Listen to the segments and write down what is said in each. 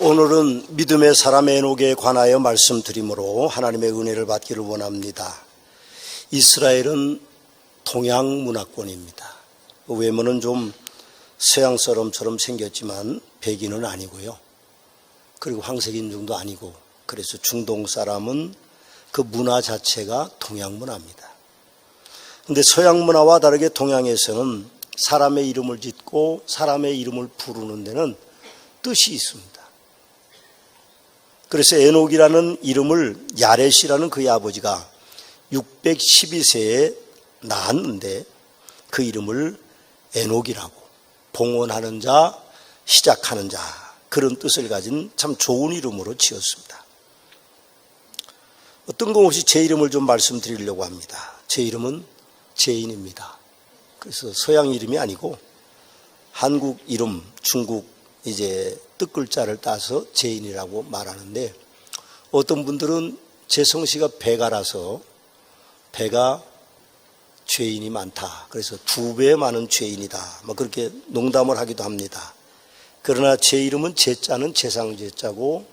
오늘은 믿음의 사람 에녹에 관하여 말씀드리므로 하나님의 은혜를 받기를 원합니다. 이스라엘은 동양 문화권입니다. 외모는 좀 서양 사람처럼 생겼지만 백인은 아니고요. 그리고 황색 인종도 아니고, 그래서 중동 사람은 그 문화 자체가 동양 문화입니다. 그런데 서양 문화와 다르게 동양에서는 사람의 이름을 짓고 사람의 이름을 부르는 데는 뜻이 있습니다. 그래서 에녹이라는 이름을 야렛이라는 그의 아버지가 612세에 낳았는데 그 이름을 에녹이라고, 봉헌하는 자, 시작하는 자, 그런 뜻을 가진 참 좋은 이름으로 지었습니다. 뜬금없이 제 이름을 좀 말씀드리려고 합니다. 제 이름은 제인입니다. 그래서 서양 이름이 아니고 한국 이름, 중국 뜻글자를 따서 제인이라고 말하는데, 어떤 분들은 제 성씨가 배가라서 배가 죄인이 많다, 그래서 2배 많은 죄인이다, 그렇게 농담을 하기도 합니다. 그러나 제 이름은 제자는 제상제자고,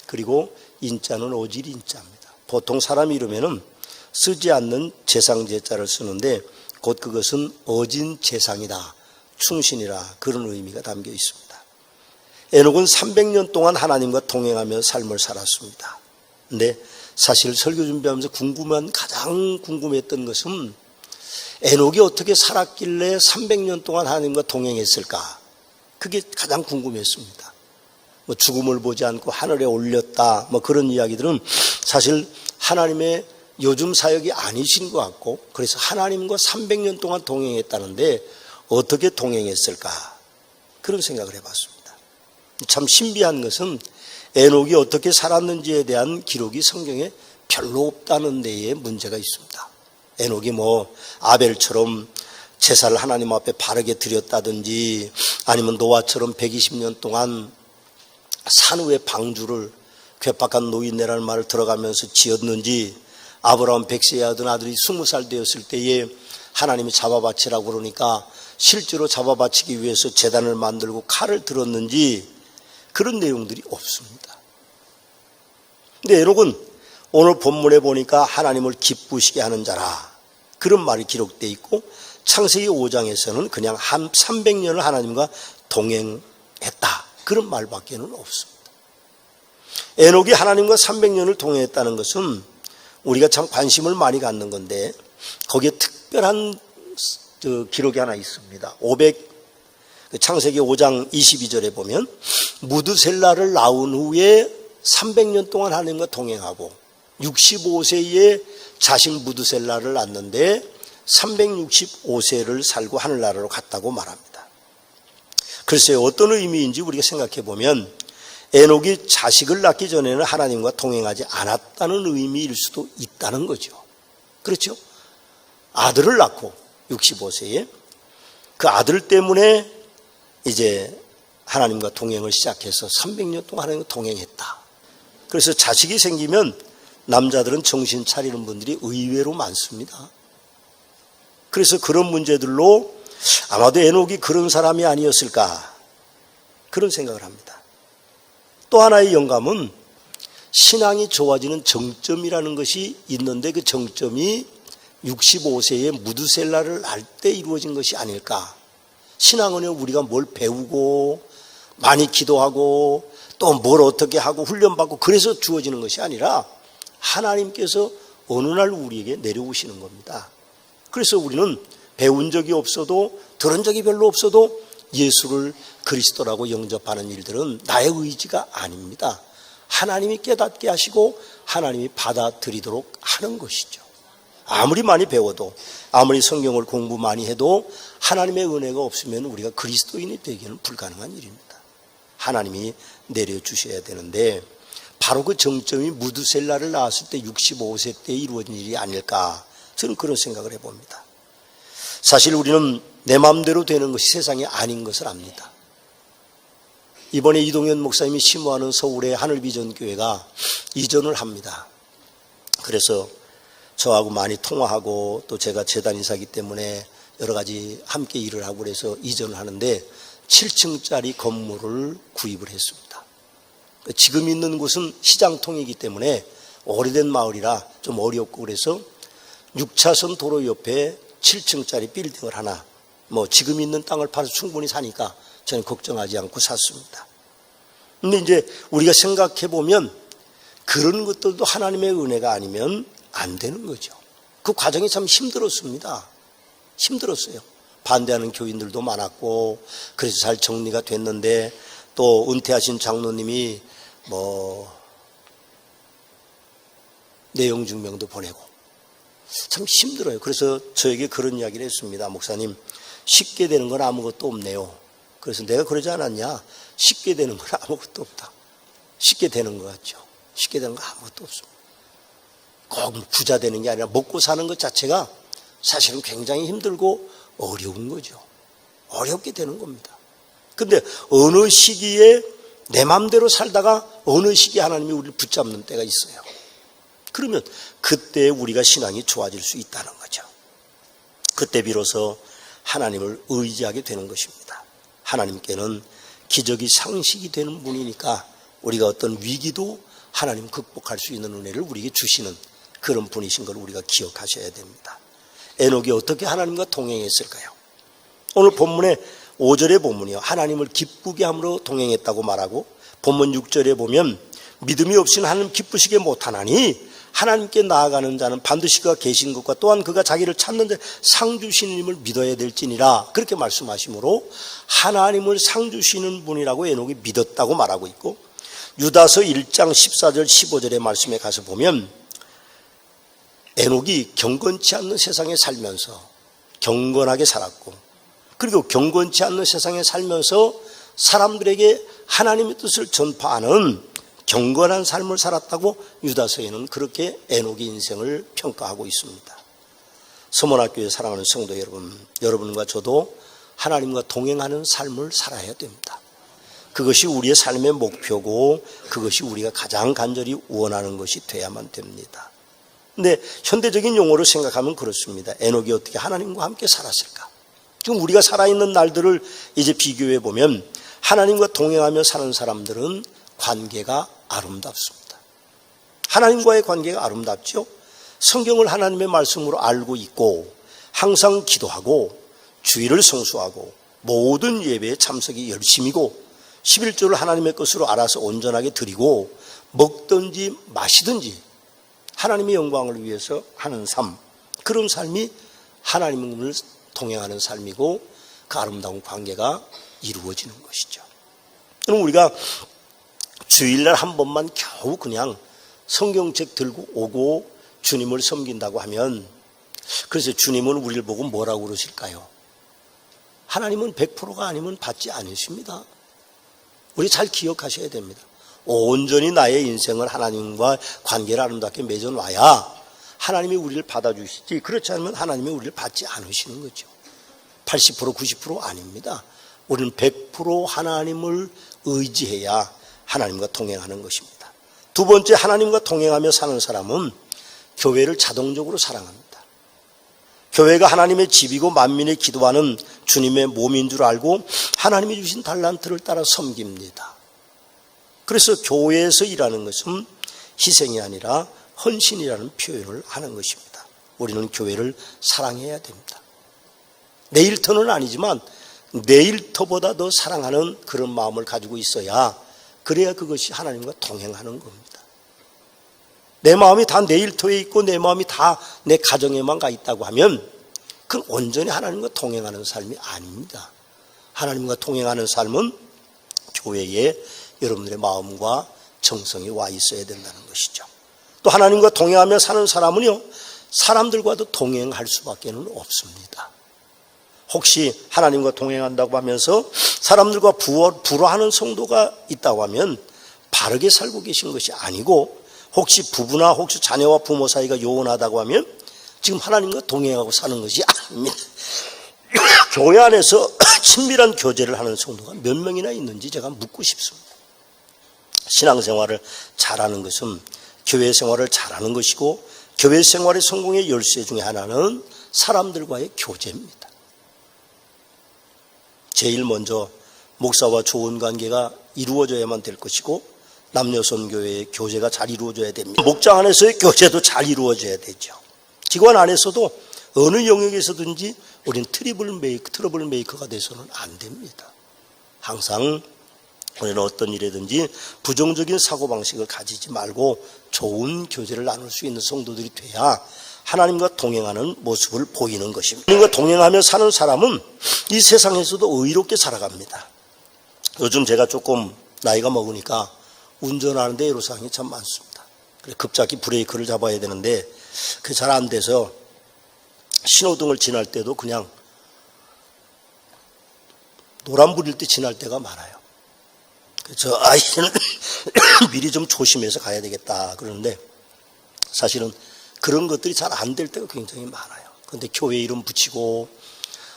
그리고 인자는 어질인자입니다. 보통 사람 이름에는 쓰지 않는 제상제자를 쓰는데 곧 그것은 어진 제상이다, 충신이라, 그런 의미가 담겨 있습니다. 에녹은 300년 동안 하나님과 동행하며 삶을 살았습니다. 근데 사실 설교 준비하면서 가장 궁금했던 것은 에녹이 어떻게 살았길래 300년 동안 하나님과 동행했을까? 그게 가장 궁금했습니다. 죽음을 보지 않고 하늘에 올렸다, 그런 이야기들은 사실 하나님의 요즘 사역이 아니신 것 같고, 그래서 하나님과 300년 동안 동행했다는데 어떻게 동행했을까? 그런 생각을 해봤습니다. 참 신비한 것은 에녹이 어떻게 살았는지에 대한 기록이 성경에 별로 없다는 데에 문제가 있습니다. 에녹이 아벨처럼 제사를 하나님 앞에 바르게 드렸다든지, 아니면 노아처럼 120년 동안 산 위에 방주를 괴팍한 노인네라는 말을 들어가면서 지었는지, 아브라함 100세에 하던 아들이 20살 되었을 때에 하나님이 잡아바치라고 그러니까 실제로 잡아바치기 위해서 제단을 만들고 칼을 들었는지, 그런 내용들이 없습니다. 근데 에녹은 오늘 본문에 보니까 하나님을 기쁘시게 하는 자라, 그런 말이 기록되어 있고, 창세기 5장에서는 그냥 한 300년을 하나님과 동행했다, 그런 말밖에는 없습니다. 에녹이 하나님과 300년을 동행했다는 것은 우리가 참 관심을 많이 갖는 건데, 거기에 특별한 기록이 하나 있습니다. 창세기 5장 22절에 보면 무드셀라를 낳은 후에 300년 동안 하나님과 동행하고 65세에 자식 무드셀라를 낳는데 365세를 살고 하늘나라로 갔다고 말합니다. 글쎄요, 어떤 의미인지 우리가 생각해 보면 에녹이 자식을 낳기 전에는 하나님과 동행하지 않았다는 의미일 수도 있다는 거죠. 그렇죠? 아들을 낳고 65세에 그 아들 때문에 이제 하나님과 동행을 시작해서 300년 동안 하나님과 동행했다. 그래서 자식이 생기면 남자들은 정신 차리는 분들이 의외로 많습니다. 그래서 그런 문제들로 아마도 에녹이 그런 사람이 아니었을까, 그런 생각을 합니다. 또 하나의 영감은 신앙이 좋아지는 정점이라는 것이 있는데, 그 정점이 65세에 무드셀라를 낳을 때 이루어진 것이 아닐까. 신앙은 우리가 뭘 배우고 많이 기도하고 또 뭘 어떻게 하고 훈련받고 그래서 주어지는 것이 아니라 하나님께서 어느 날 우리에게 내려오시는 겁니다. 그래서 우리는 배운 적이 없어도, 들은 적이 별로 없어도 예수를 그리스도라고 영접하는 일들은 나의 의지가 아닙니다. 하나님이 깨닫게 하시고 하나님이 받아들이도록 하는 것이죠. 아무리 많이 배워도, 아무리 성경을 공부 많이 해도 하나님의 은혜가 없으면 우리가 그리스도인이 되기는 불가능한 일입니다. 하나님이 내려주셔야 되는데, 바로 그 정점이 무드셀라를 낳았을 때 65세 때 이루어진 일이 아닐까, 저는 그런 생각을 해봅니다. 사실 우리는 내 마음대로 되는 것이 세상이 아닌 것을 압니다. 이번에 이동현 목사님이 심호하는 서울의 하늘비전교회가 이전을 합니다. 그래서 저하고 많이 통화하고, 또 제가 재단 인사이기 때문에 여러 가지 함께 일을 하고 그래서 이전을 하는데 7층짜리 건물을 구입을 했습니다. 지금 있는 곳은 시장통이기 때문에 오래된 마을이라 좀 어렵고 그래서 6차선 도로 옆에 7층짜리 빌딩을 하나 지금 있는 땅을 팔아서 충분히 사니까 저는 걱정하지 않고 샀습니다. 근데 이제 우리가 생각해 보면 그런 것들도 하나님의 은혜가 아니면 안 되는 거죠. 그 과정이 참 힘들었습니다. 힘들었어요. 반대하는 교인들도 많았고 그래서 잘 정리가 됐는데 또 은퇴하신 장로님이 내용 증명도 보내고 참 힘들어요. 그래서 저에게 그런 이야기를 했습니다. 목사님, 쉽게 되는 건 아무것도 없네요. 그래서 내가 그러지 않았냐? 쉽게 되는 건 아무것도 없다. 쉽게 되는 것 같죠. 쉽게 되는 건 아무것도 없습니다. 꼭 부자 되는 게 아니라 먹고 사는 것 자체가 사실은 굉장히 힘들고 어려운 거죠. 어렵게 되는 겁니다. 근데 어느 시기에 내 마음대로 살다가 어느 시기에 하나님이 우리를 붙잡는 때가 있어요. 그러면 그때 우리가 신앙이 좋아질 수 있다는 거죠. 그때 비로소 하나님을 의지하게 되는 것입니다. 하나님께는 기적이 상식이 되는 분이니까 우리가 어떤 위기도 하나님 극복할 수 있는 은혜를 우리에게 주시는 그런 분이신 걸 우리가 기억하셔야 됩니다. 에녹이 어떻게 하나님과 동행했을까요? 오늘 본문의 5절의 본문이요. 하나님을 기쁘게 함으로 동행했다고 말하고 본문 6절에 보면 믿음이 없이는 하나님 기쁘시게 못하나니 하나님께 나아가는 자는 반드시 그가 계신 것과 또한 그가 자기를 찾는 데 상 주시는 님을 믿어야 될지니라 그렇게 말씀하시므로 하나님을 상 주시는 분이라고 에녹이 믿었다고 말하고 있고 유다서 1장 14절 15절의 말씀에 가서 보면 에녹이 경건치 않는 세상에 살면서 경건하게 살았고 그리고 경건치 않는 세상에 살면서 사람들에게 하나님의 뜻을 전파하는 경건한 삶을 살았다고 유다서에는 그렇게 에녹의 인생을 평가하고 있습니다. 서문학교에 사랑하는 성도 여러분, 여러분과 저도 하나님과 동행하는 삶을 살아야 됩니다. 그것이 우리의 삶의 목표고 그것이 우리가 가장 간절히 원하는 것이 돼야만 됩니다. 근데 현대적인 용어로 생각하면 그렇습니다. 에녹이 어떻게 하나님과 함께 살았을까? 지금 우리가 살아있는 날들을 이제 비교해 보면 하나님과 동행하며 사는 사람들은 관계가 아름답습니다. 하나님과의 관계가 아름답죠. 성경을 하나님의 말씀으로 알고 있고 항상 기도하고 주일을 성수하고 모든 예배에 참석이 열심이고 11조를 하나님의 것으로 알아서 온전하게 드리고 먹든지 마시든지 하나님의 영광을 위해서 하는 삶, 그런 삶이 하나님을 동행하는 삶이고 그 아름다운 관계가 이루어지는 것이죠. 그럼 우리가 주일날 한 번만 겨우 그냥 성경책 들고 오고 주님을 섬긴다고 하면 그래서 주님은 우리를 보고 뭐라고 그러실까요? 하나님은 100%가 아니면 받지 않으십니다. 우리 잘 기억하셔야 됩니다. 온전히 나의 인생을 하나님과 관계를 아름답게 맺어놔야 하나님이 우리를 받아주시지 그렇지 않으면 하나님이 우리를 받지 않으시는 거죠. 80% 90% 아닙니다. 우리는 100% 하나님을 의지해야 하나님과 동행하는 것입니다. 두 번째, 하나님과 동행하며 사는 사람은 교회를 자동적으로 사랑합니다. 교회가 하나님의 집이고 만민의 기도하는 주님의 몸인 줄 알고 하나님이 주신 달란트를 따라 섬깁니다. 그래서 교회에서 일하는 것은 희생이 아니라 헌신이라는 표현을 하는 것입니다. 우리는 교회를 사랑해야 됩니다. 내 일터는 아니지만 내 일터보다 더 사랑하는 그런 마음을 가지고 있어야 그래야 그것이 하나님과 동행하는 겁니다. 내 마음이 다 내 일터에 있고 내 마음이 다 내 가정에만 가 있다고 하면 그건 온전히 하나님과 동행하는 삶이 아닙니다. 하나님과 동행하는 삶은 교회에 여러분들의 마음과 정성이 와 있어야 된다는 것이죠. 또 하나님과 동행하며 사는 사람은요, 사람들과도 동행할 수밖에 없습니다. 혹시 하나님과 동행한다고 하면서 사람들과 불화하는 성도가 있다고 하면 바르게 살고 계신 것이 아니고 혹시 부부나 혹시 자녀와 부모 사이가 요원하다고 하면 지금 하나님과 동행하고 사는 것이 아닙니다. 교회 안에서 친밀한 교제를 하는 성도가 몇 명이나 있는지 제가 묻고 싶습니다. 신앙생활을 잘하는 것은 교회 생활을 잘하는 것이고 교회 생활의 성공의 열쇠 중에 하나는 사람들과의 교제입니다. 제일 먼저 목사와 좋은 관계가 이루어져야만 될 것이고 남녀선교회의 교제가 잘 이루어져야 됩니다. 목장 안에서의 교제도 잘 이루어져야 되죠. 기관 안에서도 어느 영역에서든지 우리는 트러블 메이커가 돼서는 안 됩니다. 항상 우리는 어떤 일이든지 부정적인 사고방식을 가지지 말고 좋은 교제를 나눌 수 있는 성도들이 돼야 하나님과 동행하는 모습을 보이는 것입니다. 하나님과 동행하며 사는 사람은 이 세상에서도 의롭게 살아갑니다. 요즘 제가 조금 나이가 먹으니까 운전하는데 애로사항이 참 많습니다. 급작히 브레이크를 잡아야 되는데 그게 잘 안 돼서 신호등을 지날 때도 그냥 노란불일 때 지날 때가 많아요. 그래서 이제는 미리 좀 조심해서 가야 되겠다 그러는데 사실은 그런 것들이 잘 안 될 때가 굉장히 많아요. 그런데 교회 이름 붙이고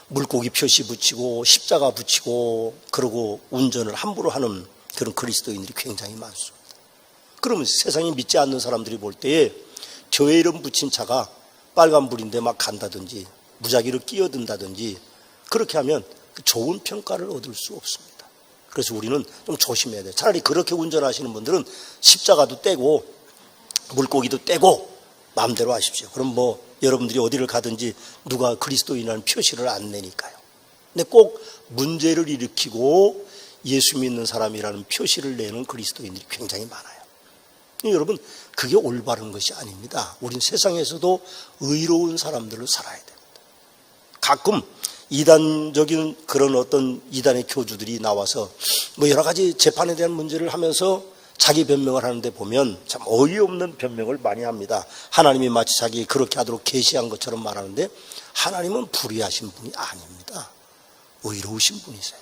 물고기 표시 붙이고 십자가 붙이고 그러고 운전을 함부로 하는 그런 그리스도인들이 굉장히 많습니다. 그러면 세상에 믿지 않는 사람들이 볼 때에 교회 이름 붙인 차가 빨간불인데 막 간다든지 무작위로 끼어든다든지 그렇게 하면 좋은 평가를 얻을 수 없습니다. 그래서 우리는 좀 조심해야 돼요. 차라리 그렇게 운전하시는 분들은 십자가도 떼고 물고기도 떼고 마음대로 하십시오. 그럼 여러분들이 어디를 가든지 누가 그리스도인이라는 표시를 안 내니까요. 근데 꼭 문제를 일으키고 예수 믿는 사람이라는 표시를 내는 그리스도인들이 굉장히 많아요. 여러분, 그게 올바른 것이 아닙니다. 우린 세상에서도 의로운 사람들로 살아야 됩니다. 가끔 이단적인 그런 어떤 이단의 교주들이 나와서 여러 가지 재판에 대한 문제를 하면서 자기 변명을 하는데 보면 참 어이없는 변명을 많이 합니다. 하나님이 마치 자기 그렇게 하도록 계시한 것처럼 말하는데 하나님은 불의하신 분이 아닙니다. 의로우신 분이세요.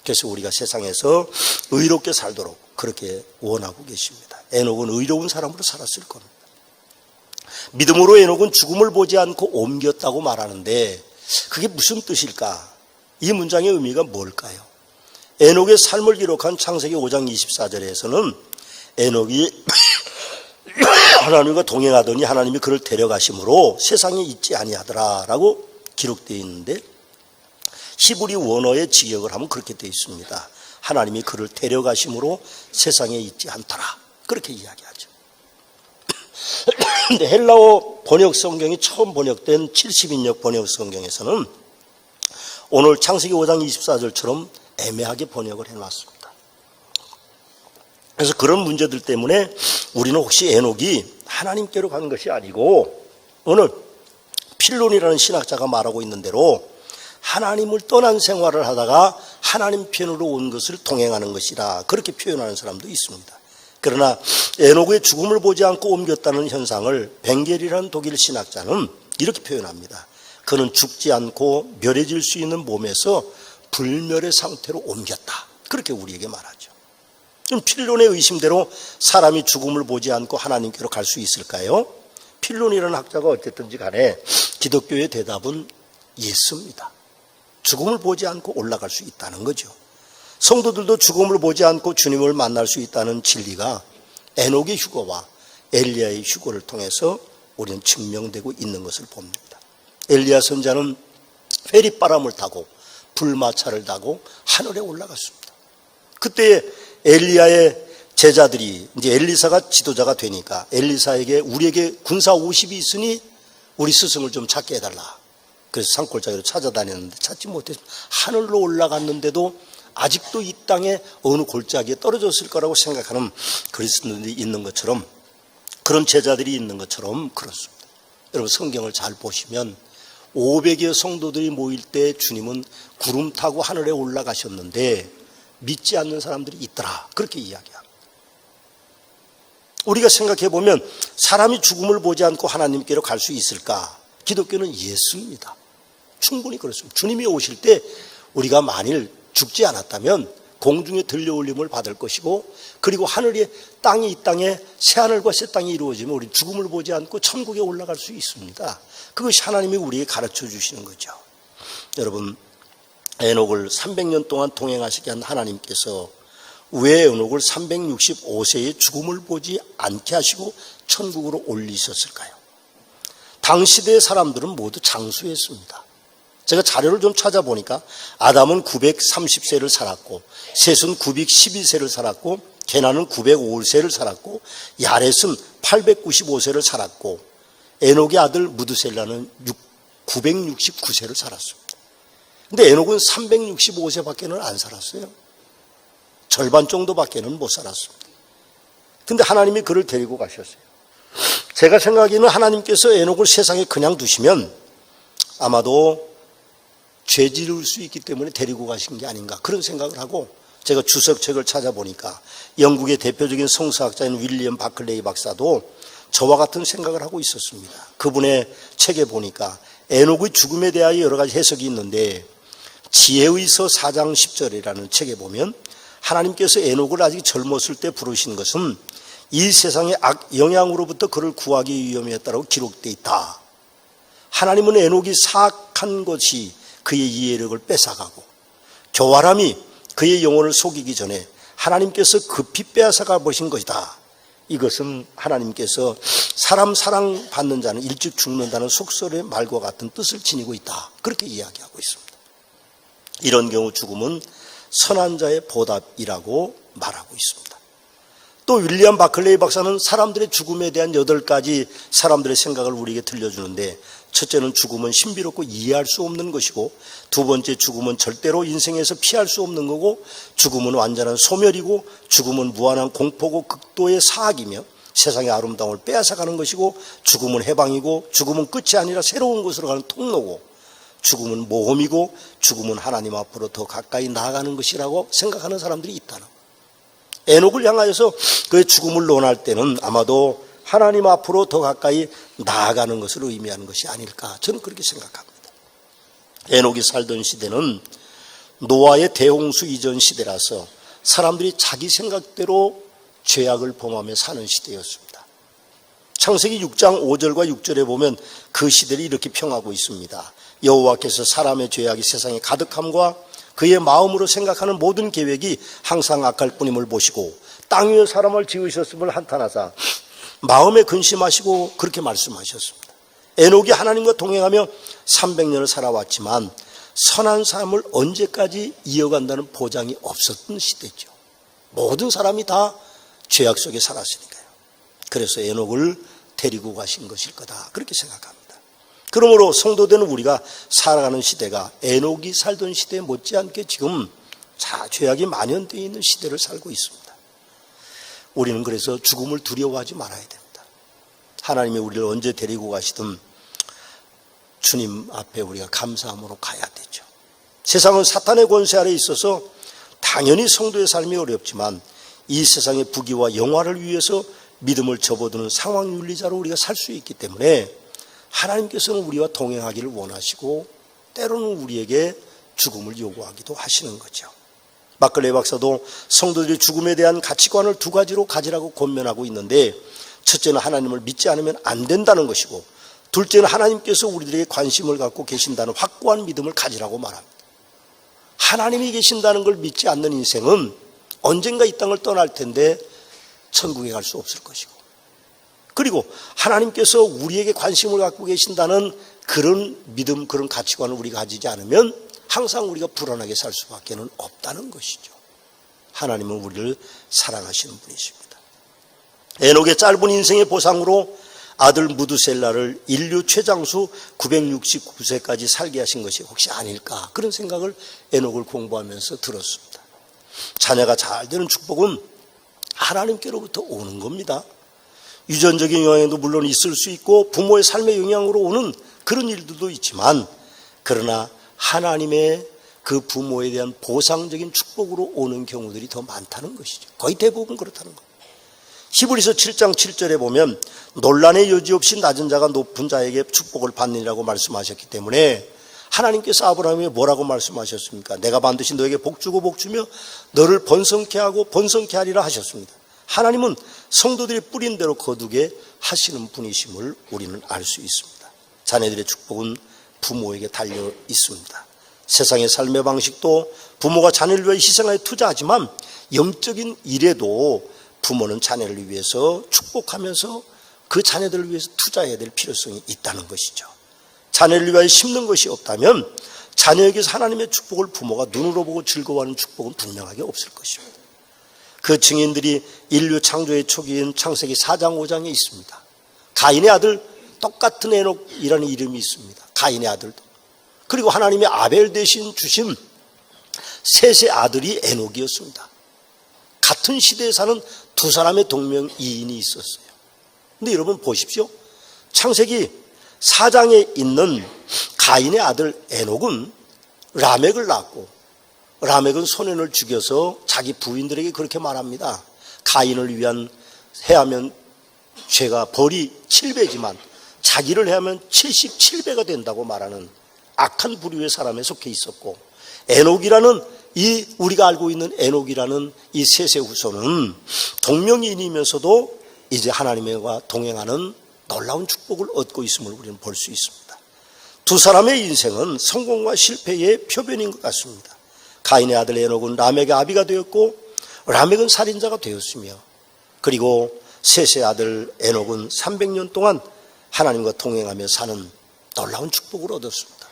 그래서 우리가 세상에서 의롭게 살도록 그렇게 원하고 계십니다. 에녹은 의로운 사람으로 살았을 겁니다. 믿음으로 에녹은 죽음을 보지 않고 옮겼다고 말하는데 그게 무슨 뜻일까? 이 문장의 의미가 뭘까요? 에녹의 삶을 기록한 창세기 5장 24절에서는 에녹이 하나님과 동행하더니 하나님이 그를 데려가심으로 세상에 있지 아니하더라라고 기록되어 있는데 히브리 원어의 직역을 하면 그렇게 되어 있습니다. 하나님이 그를 데려가심으로 세상에 있지 않더라 그렇게 이야기하죠. 근데 헬라어 번역 성경이 처음 번역된 70인역 번역 성경에서는 오늘 창세기 5장 24절처럼 애매하게 번역을 해놨습니다. 그래서 그런 문제들 때문에 우리는 혹시 에녹이 하나님께로 간 것이 아니고 오늘 필론이라는 신학자가 말하고 있는 대로 하나님을 떠난 생활을 하다가 하나님 편으로 온 것을 동행하는 것이라 그렇게 표현하는 사람도 있습니다. 그러나 에녹의 죽음을 보지 않고 옮겼다는 현상을 벵겔이라는 독일 신학자는 이렇게 표현합니다. 그는 죽지 않고 멸해질 수 있는 몸에서 불멸의 상태로 옮겼다. 그렇게 우리에게 말하죠. 그럼 필론의 의심대로 사람이 죽음을 보지 않고 하나님께로 갈 수 있을까요? 필론이라는 학자가 어쨌든지 간에 기독교의 대답은 예스입니다. 죽음을 보지 않고 올라갈 수 있다는 거죠. 성도들도 죽음을 보지 않고 주님을 만날 수 있다는 진리가 에녹의 휴거와 엘리야의 휴거를 통해서 우리는 증명되고 있는 것을 봅니다. 엘리야 선자는 회리바람을 타고 불마차를 타고 하늘에 올라갔습니다. 그때 엘리야의 제자들이 이제 엘리사가 지도자가 되니까 엘리사에게 우리에게 군사 50이 있으니 우리 스승을 좀 찾게 해달라. 그래서 산골짜기로 찾아다녔는데 찾지 못해서 하늘로 올라갔는데도 아직도 이 땅에 어느 골짜기에 떨어졌을 거라고 생각하는 그리스도인들이 있는 것처럼 그런 제자들이 있는 것처럼 그렇습니다. 여러분 성경을 잘 보시면 500여 성도들이 모일 때 주님은 구름 타고 하늘에 올라가셨는데 믿지 않는 사람들이 있더라 그렇게 이야기합니다. 우리가 생각해 보면 사람이 죽음을 보지 않고 하나님께로 갈 수 있을까? 기독교는 예수입니다. 충분히 그렇습니다. 주님이 오실 때 우리가 만일 죽지 않았다면 공중에 들려올림을 받을 것이고 그리고 하늘에 땅이 이 땅에 새하늘과 새 땅이 이루어지면 우리 죽음을 보지 않고 천국에 올라갈 수 있습니다. 그것이 하나님이 우리에게 가르쳐 주시는 거죠. 여러분 에녹을 300년 동안 동행하시게 한 하나님께서 왜 에녹을 365세에 죽음을 보지 않게 하시고 천국으로 올리셨을까요? 당시대 사람들은 모두 장수했습니다. 제가 자료를 좀 찾아보니까 아담은 930세를 살았고 셋은 912세를 살았고 케나는 905세를 살았고 야렛은 895세를 살았고 에녹의 아들 무드셀라는 969세를 살았습니다. 근데 에녹은 365세밖에는 안 살았어요. 절반 정도밖에는 못 살았습니다. 근데 하나님이 그를 데리고 가셨어요. 제가 생각에는 하나님께서 에녹을 세상에 그냥 두시면 아마도 죄 지을 수 있기 때문에 데리고 가신 게 아닌가 그런 생각을 하고, 제가 주석책을 찾아보니까 영국의 대표적인 성서학자인 윌리엄 바클레이 박사도 저와 같은 생각을 하고 있었습니다. 그분의 책에 보니까 에녹의 죽음에 대하여 여러 가지 해석이 있는데, 지혜의서 4장 10절이라는 책에 보면 하나님께서 에녹을 아직 젊었을 때 부르신 것은 이 세상의 악 영향으로부터 그를 구하기 위함이었다고 기록되어 있다. 하나님은 에녹이 사악한 것이 그의 이해력을 뺏어가고 교활함이 그의 영혼을 속이기 전에 하나님께서 급히 빼앗아가 보신 것이다. 이것은 하나님께서 사람 사랑받는 자는 일찍 죽는다는 속설의 말과 같은 뜻을 지니고 있다. 그렇게 이야기하고 있습니다. 이런 경우 죽음은 선한 자의 보답이라고 말하고 있습니다. 또 윌리엄 바클레이 박사는 사람들의 죽음에 대한 8가지 사람들의 생각을 우리에게 들려주는데, 첫째는 죽음은 신비롭고 이해할 수 없는 것이고, 두 번째 죽음은 절대로 인생에서 피할 수 없는 거고, 죽음은 완전한 소멸이고, 죽음은 무한한 공포고 극도의 사악이며 세상의 아름다움을 빼앗아가는 것이고, 죽음은 해방이고, 죽음은 끝이 아니라 새로운 곳으로 가는 통로고, 죽음은 모험이고, 죽음은 하나님 앞으로 더 가까이 나아가는 것이라고 생각하는 사람들이 있다는 거예요. 에녹을 향하여서 그의 죽음을 논할 때는 아마도 하나님 앞으로 더 가까이 나아가는 것을 의미하는 것이 아닐까, 저는 그렇게 생각합니다. 에녹이 살던 시대는 노아의 대홍수 이전 시대라서 사람들이 자기 생각대로 죄악을 범하며 사는 시대였습니다. 창세기 6장 5절과 6절에 보면 그 시대를 이렇게 평하고 있습니다. 여호와께서 사람의 죄악이 세상에 가득함과 그의 마음으로 생각하는 모든 계획이 항상 악할 뿐임을 보시고 땅 위에 사람을 지으셨음을 한탄하사 마음에 근심하시고 그렇게 말씀하셨습니다. 에녹이 하나님과 동행하며 300년을 살아왔지만 선한 삶을 언제까지 이어간다는 보장이 없었던 시대죠. 모든 사람이 다 죄악 속에 살았으니까요. 그래서 에녹을 데리고 가신 것일 거다, 그렇게 생각합니다. 그러므로 성도되는 우리가 살아가는 시대가 에녹이 살던 시대에 못지않게 지금 죄악이 만연되어 있는 시대를 살고 있습니다. 우리는 그래서 죽음을 두려워하지 말아야 됩니다. 하나님이 우리를 언제 데리고 가시든 주님 앞에 우리가 감사함으로 가야 되죠. 세상은 사탄의 권세 아래 있어서 당연히 성도의 삶이 어렵지만 이 세상의 부귀와 영화를 위해서 믿음을 접어두는 상황윤리자로 우리가 살 수 있기 때문에 하나님께서는 우리와 동행하기를 원하시고 때로는 우리에게 죽음을 요구하기도 하시는 거죠. 바클레이 박사도 성도들이 죽음에 대한 가치관을 2가지로 가지라고 권면하고 있는데, 첫째는 하나님을 믿지 않으면 안 된다는 것이고, 둘째는 하나님께서 우리들에게 관심을 갖고 계신다는 확고한 믿음을 가지라고 말합니다. 하나님이 계신다는 걸 믿지 않는 인생은 언젠가 이 땅을 떠날 텐데 천국에 갈 수 없을 것이고, 그리고 하나님께서 우리에게 관심을 갖고 계신다는 그런 믿음, 그런 가치관을 우리가 가지지 않으면 항상 우리가 불안하게 살 수밖에 없다는 것이죠. 하나님은 우리를 사랑하시는 분이십니다. 에녹의 짧은 인생의 보상으로 아들 무드셀라를 인류 최장수 969세까지 살게 하신 것이 혹시 아닐까, 그런 생각을 에녹을 공부하면서 들었습니다. 자녀가 잘 되는 축복은 하나님께로부터 오는 겁니다. 유전적인 영향도 물론 있을 수 있고 부모의 삶의 영향으로 오는 그런 일들도 있지만, 그러나 하나님의 그 부모에 대한 보상적인 축복으로 오는 경우들이 더 많다는 것이죠. 거의 대부분 그렇다는 겁니다. 히브리서 7장 7절에 보면 논란의 여지 없이 낮은 자가 높은 자에게 축복을 받느니라고 말씀하셨기 때문에 하나님께서 아브라함에게 뭐라고 말씀하셨습니까? 내가 반드시 너에게 복주고 복주며 너를 번성케 하고 번성케 하리라 하셨습니다. 하나님은 성도들이 뿌린 대로 거두게 하시는 분이심을 우리는 알 수 있습니다. 자녀들의 축복은 부모에게 달려 있습니다. 세상의 삶의 방식도 부모가 자녀를 위해 희생하여 투자하지만 영적인 일에도 부모는 자녀를 위해서 축복하면서 그 자녀들을 위해서 투자해야 될 필요성이 있다는 것이죠. 자녀를 위하여 심는 것이 없다면 자녀에게서 하나님의 축복을 부모가 눈으로 보고 즐거워하는 축복은 분명하게 없을 것입니다. 그 증인들이 인류 창조의 초기인 창세기 4장 5장에 있습니다. 가인의 아들 똑같은 에녹이라는 이름이 있습니다. 가인의 아들도. 그리고 하나님이 아벨 대신 주신 셋의 아들이 에녹이었습니다. 같은 시대에 사는 두 사람의 동명이인이 있었어요. 근데 여러분 보십시오. 창세기 4장에 있는 가인의 아들 에녹은 라멕을 낳았고, 라멕은 소년을 죽여서 자기 부인들에게 그렇게 말합니다. 가인을 위한 해하면 죄가 벌이 7배지만 자기를 해하면 77배가 된다고 말하는 악한 부류의 사람에 속해 있었고, 에녹이라는 이 우리가 알고 있는 에녹이라는 이 셋의 후손은 동명이인이면서도 이제 하나님과 동행하는 놀라운 축복을 얻고 있음을 우리는 볼 수 있습니다. 두 사람의 인생은 성공과 실패의 표변인 것 같습니다. 가인의 아들 에녹은 라멕의 아비가 되었고, 라멕은 살인자가 되었으며, 그리고 셋의 아들 에녹은 300년 동안 하나님과 동행하며 사는 놀라운 축복을 얻었습니다.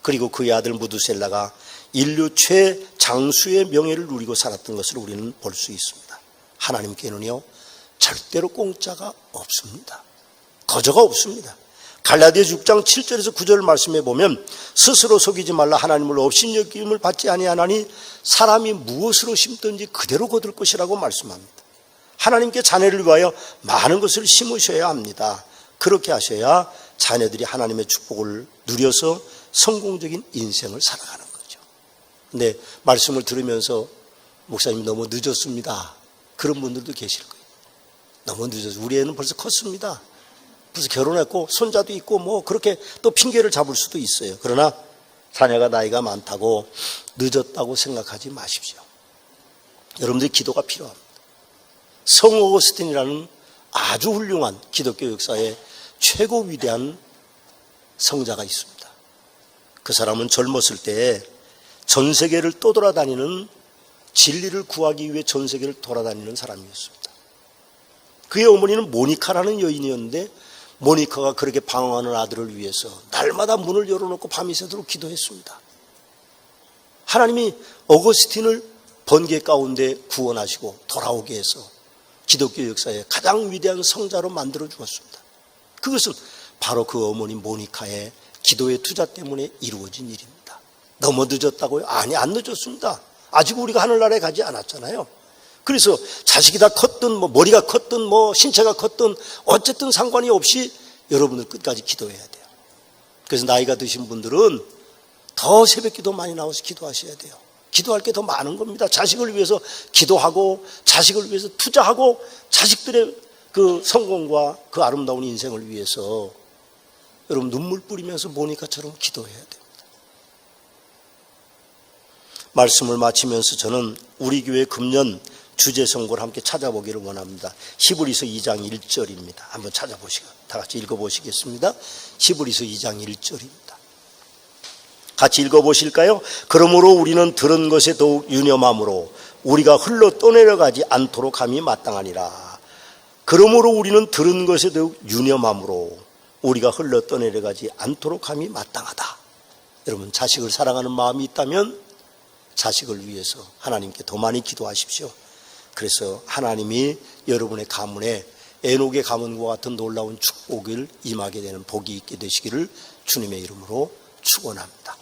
그리고 그의 아들 무두셀라가 인류 최장수의 명예를 누리고 살았던 것을 우리는 볼 수 있습니다. 하나님께는요, 절대로 공짜가 없습니다. 거저가 없습니다. 갈라디아서 6장 7절에서 9절 말씀에 보면 스스로 속이지 말라. 하나님을 업신여김을 받지 아니하나니 사람이 무엇으로 심든지 그대로 거둘 것이라고 말씀합니다. 하나님께 자녀를 위하여 많은 것을 심으셔야 합니다. 그렇게 하셔야 자녀들이 하나님의 축복을 누려서 성공적인 인생을 살아가는 거죠. 근데 말씀을 들으면서 목사님 너무 늦었습니다, 그런 분들도 계실 거예요. 너무 늦었어요. 우리 애는 벌써 컸습니다. 벌써 결혼했고 손자도 있고 뭐 그렇게 또 핑계를 잡을 수도 있어요. 그러나 자녀가 나이가 많다고 늦었다고 생각하지 마십시오. 여러분들의 기도가 필요합니다. 성 오거스틴이라는 아주 훌륭한 기독교 역사의 최고 위대한 성자가 있습니다. 그 사람은 젊었을 때 전 세계를 떠돌아다니는, 진리를 구하기 위해 전 세계를 돌아다니는 사람이었습니다. 그의 어머니는 모니카라는 여인이었는데, 모니카가 그렇게 방황하는 아들을 위해서 날마다 문을 열어놓고 밤이 새도록 기도했습니다. 하나님이 어거스틴을 번개 가운데 구원하시고 돌아오게 해서 기독교 역사의 가장 위대한 성자로 만들어 주었습니다. 그것은 바로 그 어머니 모니카의 기도의 투자 때문에 이루어진 일입니다. 너무 늦었다고요? 아니, 안 늦었습니다. 아직 우리가 하늘나라에 가지 않았잖아요. 그래서 자식이 다 컸든 뭐 머리가 컸든 뭐 신체가 컸든 어쨌든 상관이 없이 여러분들 끝까지 기도해야 돼요. 그래서 나이가 드신 분들은 더 새벽기도 많이 나와서 기도하셔야 돼요. 기도할 게 더 많은 겁니다. 자식을 위해서 기도하고, 자식을 위해서 투자하고, 자식들의 그 성공과 그 아름다운 인생을 위해서 여러분 눈물 뿌리면서 모니카처럼 기도해야 됩니다. 말씀을 마치면서 저는 우리 교회 금년 주제 선고를 함께 찾아보기를 원합니다. 히브리서 2장 1절입니다. 한번 찾아보시고 다 같이 읽어보시겠습니다. 히브리서 2장 1절입니다. 같이 읽어보실까요? 그러므로 우리는 들은 것에 더욱 유념함으로 우리가 흘러 떠내려가지 않도록 함이 마땅하니라. 그러므로 우리는 들은 것에 더욱 유념함으로 우리가 흘러 떠내려가지 않도록 함이 마땅하다. 여러분, 자식을 사랑하는 마음이 있다면 자식을 위해서 하나님께 더 많이 기도하십시오. 그래서 하나님이 여러분의 가문에 에녹의 가문과 같은 놀라운 축복을 임하게 되는 복이 있게 되시기를 주님의 이름으로 축원합니다.